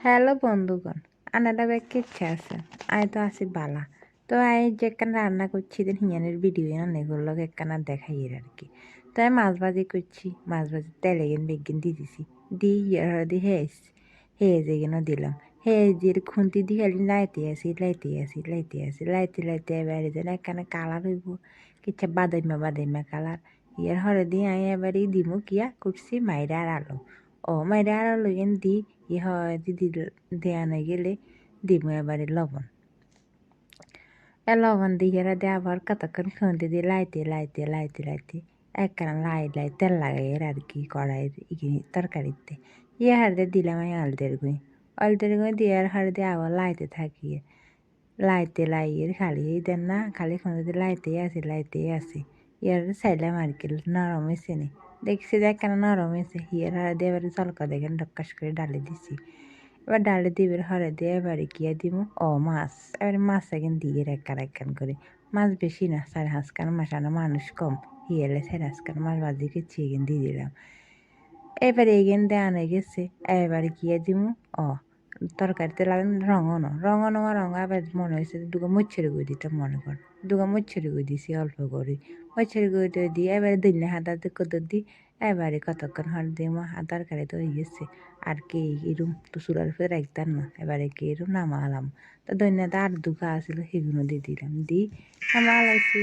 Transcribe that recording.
Hello বন্ধুগণ, আনারা bag কিচ্ছে আছে I তো আছি বালা। তো আই যেখানে রান্না করছি দিন হিয়ানের ভিডিও এগুলো একখানা দেখাই আর কি। তো আমি মাছ ভাজি করছি, মাছ ভাজি তেলে গেন বেগিন দিয়ে দিছি, দি দি হেজে গেন দিলাম। হেজির খুন্তি দিয়ে খালি লাইতে এবারে যেন একখানা কালার হইব, কিচ্ছা বাদাইমা কালার। ইয়ার হরে দিয়ে আমি এবারে দিমু কিয়া করছি মাইরা আর আলো। ও মাইরা আর আলো দি হয় দিদি দেয়ানো গেলে দিমু এবারে লবণ। লবণ দিয়ে আবার কতক্ষণ খুন্তি দিয়ে লাইতে একখানা লাই তেল লাগাই আর কি কড়াইয়ের তরকারিতে হারদে দিলাম আমি অলদের গুঁই দিয়ে হারদে আবার লাইতে খালি দেন না, খালি খুঁজে দিয়ে লাইতেই আছে ইয়ার চাইলাম আর কি নরম হয়েছে নি, দেখছি যে একখানা নরম হয়েছে হারদে এবারে জলকা দেখেন ডক্কাস করে ডালে দিছি। এবার ডালে দিবের হরে দিয়ে এবারে গিয়ে দিব মাছ। এবারে মাছ এখন দিয়ে একখান করে, মাছ বেশি না 4-5 মাছ, আনা মানুষ কম হিয়েলে 4-5 মাছ ভাজি করছি এখান দিয়ে দিলাম। এবারে এখান দিয়ে আনে গেছে, এবারে গিয়ে দিব তরকারিতে লাগেন রঙ আবার মনে হয়েছে দুগা মচ্ছের গুঁড়ি দিতে মনে কর, দুগা মচ্ছের গুঁড়ি দিছি অল্প করে, মচ্ছের গুঁড়ি দিয়ে এবারে দিলে হাতা কদর দিই। এবারে কতক্ষণ হর দিয়ে তরকারি তো হয়ে গেছে আর কি এরম তো চুলার উপরে রাখতাম না, এবারে কি এরম নামালাম। তো ধন্যবাদ আর দুগা আসলো সেগুলো দিয়ে দিলাম, নামালাইছি।